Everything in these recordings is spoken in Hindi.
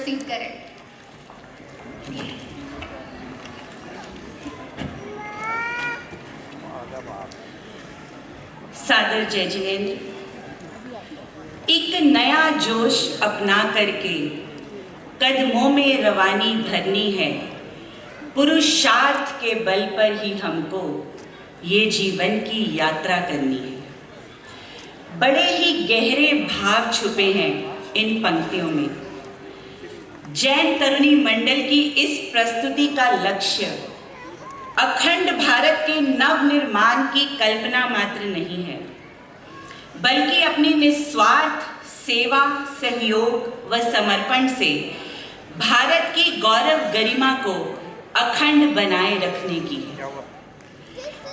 रिसीव करें। सादर जय जिनेंद्र। एक नया जोश अपना करके कदमों में रवानी भरनी है, पुरुषार्थ के बल पर ही हमको ये जीवन की यात्रा करनी है। बड़े ही गहरे भाव छुपे हैं इन पंक्तियों में। जैन तरुणी मंडल की इस प्रस्तुति का लक्ष्य अखंड भारत के नव निर्माण की कल्पना मात्र नहीं है, बल्कि अपनी निस्वार्थ सेवा, सहयोग व समर्पण से भारत की गौरव गरिमा को अखंड बनाए रखने की है।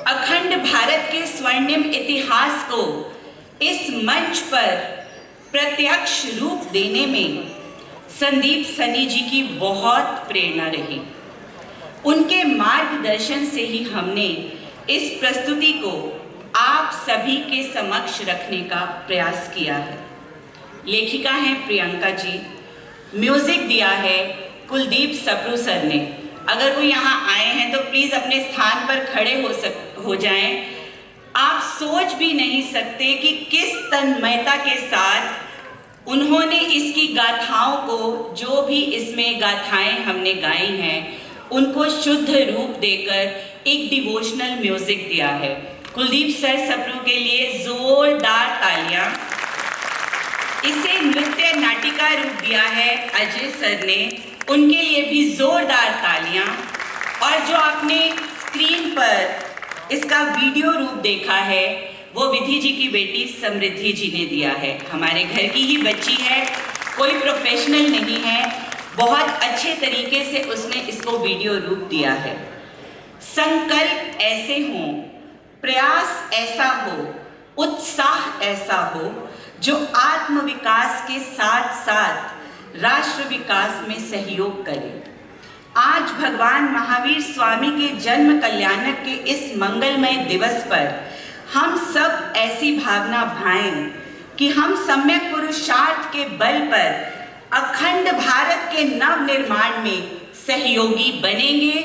अखंड भारत के स्वर्णिम इतिहास को इस मंच पर प्रत्यक्ष रूप देने में संदीप सनी जी की बहुत प्रेरणा रही। उनके मार्गदर्शन से ही हमने इस प्रस्तुति को आप सभी के समक्ष रखने का प्रयास किया है। लेखिका हैं प्रियंका जी, म्यूजिक दिया है कुलदीप सप्रू सर ने। अगर वो यहाँ आए हैं तो प्लीज़ अपने स्थान पर खड़े हो जाएं। आप सोच भी नहीं सकते कि किस तन्मयता के साथ उन्होंने इसकी गाथाओं को, जो भी इसमें गाथाएं हमने गाई हैं, उनको शुद्ध रूप देकर एक डिवोशनल म्यूजिक दिया है। कुलदीप सर सप्रू के लिए जोरदार तालियां। इसे नृत्य नाटिका रूप दिया है अजय सर ने, उनके लिए भी जोरदार तालियां। और जो आपने स्क्रीन पर इसका वीडियो रूप देखा है, वो विधि जी की बेटी समृद्धि जी ने दिया है। हमारे घर की ही बच्ची है, कोई प्रोफेशनल नहीं है, बहुत अच्छे तरीके से उसने इसको वीडियो रूप दिया है। संकल्प ऐसे हों, प्रयास ऐसा हो, उत्साह ऐसा हो जो आत्म विकास के साथ साथ राष्ट्र विकास में सहयोग करे। आज भगवान महावीर स्वामी के जन्म कल्याणक के इस मंगलमय दिवस पर हम सब ऐसी भावना भाएं कि हम सम्यक पुरुषार्थ के बल पर अखंड भारत के नव निर्माण में सहयोगी बनेंगे,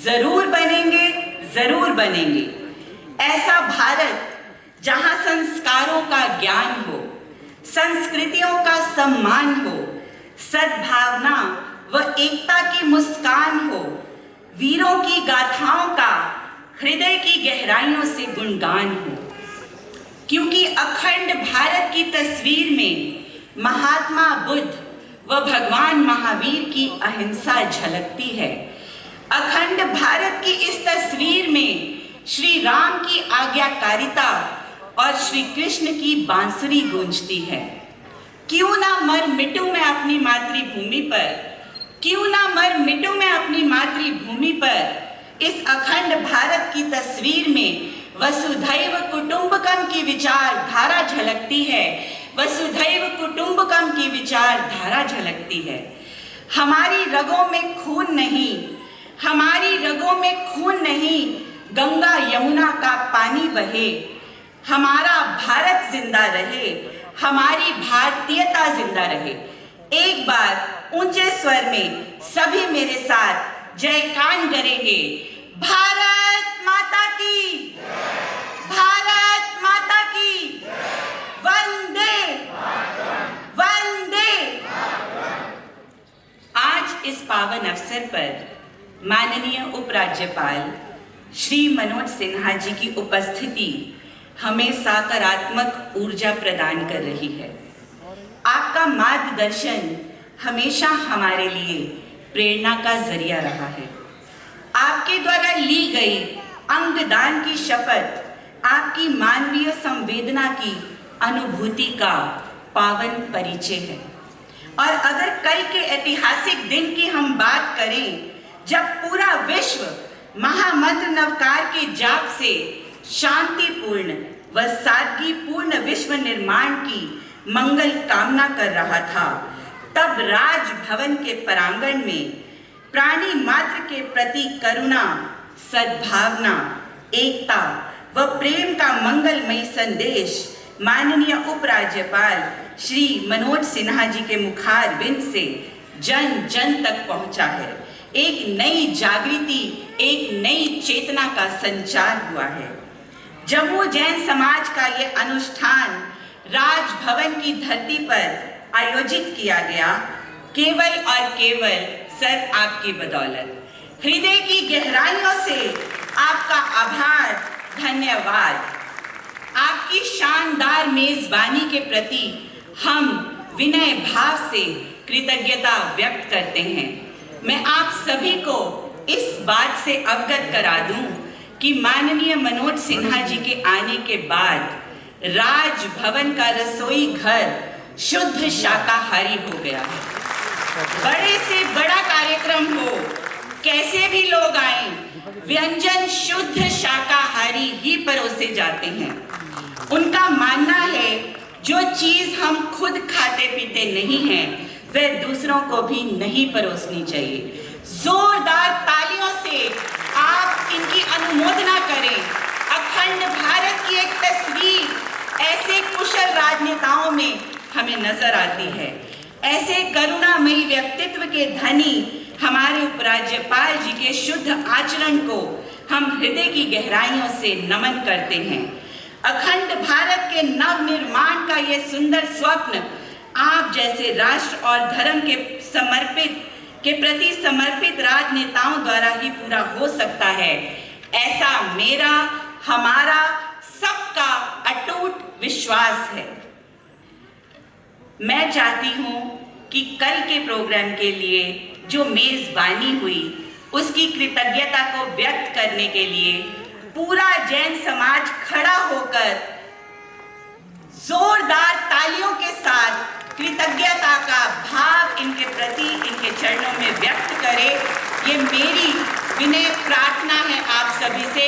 जरूर बनेंगे, जरूर बनेंगे। ऐसा भारत जहां संस्कारों का ज्ञान हो, संस्कृतियों का सम्मान हो, सद्भावना व एकता की मुस्कान हो, वीरों की गाथाओं का हृदय की गहराइयों से गुणगान हो। क्योंकि अखंड भारत की तस्वीर में महात्मा बुद्ध व भगवान महावीर की अहिंसा झलकती है। अखंड भारत की इस तस्वीर में श्री राम की आज्ञाकारिता और श्री कृष्ण की बांसुरी गूंजती है। क्यों ना मर मिटूं मैं अपनी मातृभूमि पर, क्यों ना मर मिटूं मैं अपनी मातृभूमि पर। इस अखंड भारत की तस्वीर में वसुधैव कुटुंबकम की विचारधारा झलकती है, वसुधैव कुटुंबकम की विचारधारा झलकती है। हमारी रगों में खून नहीं, हमारी रगों में खून नहीं, गंगा यमुना का पानी बहे। हमारा भारत जिंदा रहे, हमारी भारतीयता जिंदा रहे। एक बार ऊंचे स्वर में सभी मेरे साथ जयकान करेंगे। भारत माता की, भारत माता की, वंदे वंदे। आज इस पावन अवसर पर माननीय उपराज्यपाल श्री मनोज सिन्हा जी की उपस्थिति हमें सकारात्मक ऊर्जा प्रदान कर रही है। आपका मार्गदर्शन हमेशा हमारे लिए प्रेरणा का जरिया रहा है। आपके द्वारा ली गई अंगदान की शपथ आपकी मानवीय संवेदना की अनुभूति का पावन परिचय है। और अगर कल के ऐतिहासिक दिन की हम बात करें, जब पूरा विश्व महामंत्र नवकार के जाप से शांतिपूर्ण व सादगीपूर्ण विश्व निर्माण की मंगल कामना कर रहा था, तब राजभवन के प्रांगण में प्राणी मात्र के प्रति करुणा, सद्भावना, एकता व प्रेम का मंगलमय संदेश माननीय उपराज्यपाल श्री मनोज सिन्हा जी के मुखारबिंद से जन जन तक पहुंचा है। एक नई जागृति, एक नई चेतना का संचार हुआ है। जम्मू जैन समाज का ये अनुष्ठान राजभवन की धरती पर आयोजित किया गया, केवल और केवल सर आपकी बदौलत। हृदय की गहराइयों से आपका आभार, धन्यवाद। आपकी शानदार मेजबानी के प्रति हम विनय भाव से कृतज्ञता व्यक्त करते हैं। मैं आप सभी को इस बात से अवगत करा दूं कि माननीय मनोज सिन्हा जी के आने के बाद राजभवन का रसोई घर शुद्ध शाकाहारी हो गया है। बड़े से बड़ा कार्यक्रम हो, कैसे भी लोग आए, व्यंजन शुद्ध शाकाहारी ही परोसे जाते हैं। उनका मानना है जो चीज हम खुद खाते पीते नहीं हैं वह दूसरों को भी नहीं परोसनी चाहिए। जोरदार तालियों से आप इनकी अनुमोदना करें। अखंड भारत की एक तस्वीर ऐसे कुशल राजनेताओं में हमें नजर आती है। ऐसे करुणामयी व्यक्तित्व के धनी हमारे उपराज्यपाल जी के शुद्ध आचरण को हम हृदय की गहराइयों से नमन करते हैं। अखंड भारत के नव निर्माण का ये सुंदर स्वप्न आप जैसे राष्ट्र और धर्म के प्रति समर्पित राजनेताओं द्वारा ही पूरा हो सकता है, ऐसा मेरा, हमारा सबका अटूट विश्वास है। मैं चाहती हूं कि कल के प्रोग्राम के लिए जो मेजबानी हुई उसकी कृतज्ञता को व्यक्त करने के लिए पूरा जैन समाज खड़ा होकर जोरदार तालियों के साथ कृतज्ञता का भाव इनके प्रति, इनके चरणों में व्यक्त करे। ये मेरी विनय प्रार्थना है आप सभी से।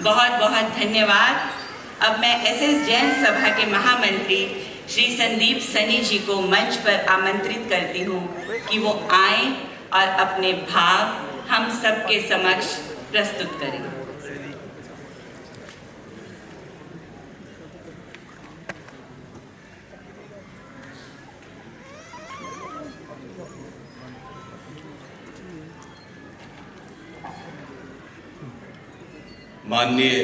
बहुत बहुत धन्यवाद। अब मैं एसएस जैन सभा के महामंत्री श्री संदीप सनी जी को मंच पर आमंत्रित करती हूँ कि वो आए और अपने भाव हम सबके समक्ष प्रस्तुत करें। माननीय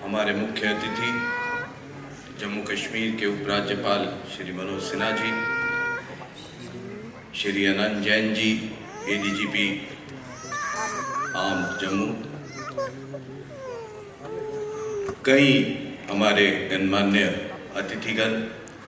हमारे मुख्य अतिथि जम्मू कश्मीर के उपराज्यपाल श्री मनोज सिन्हा जी, श्री अनंत जैन जी, एडीजीपी आम जम्मू, कई हमारे गणमान्य अतिथिगण,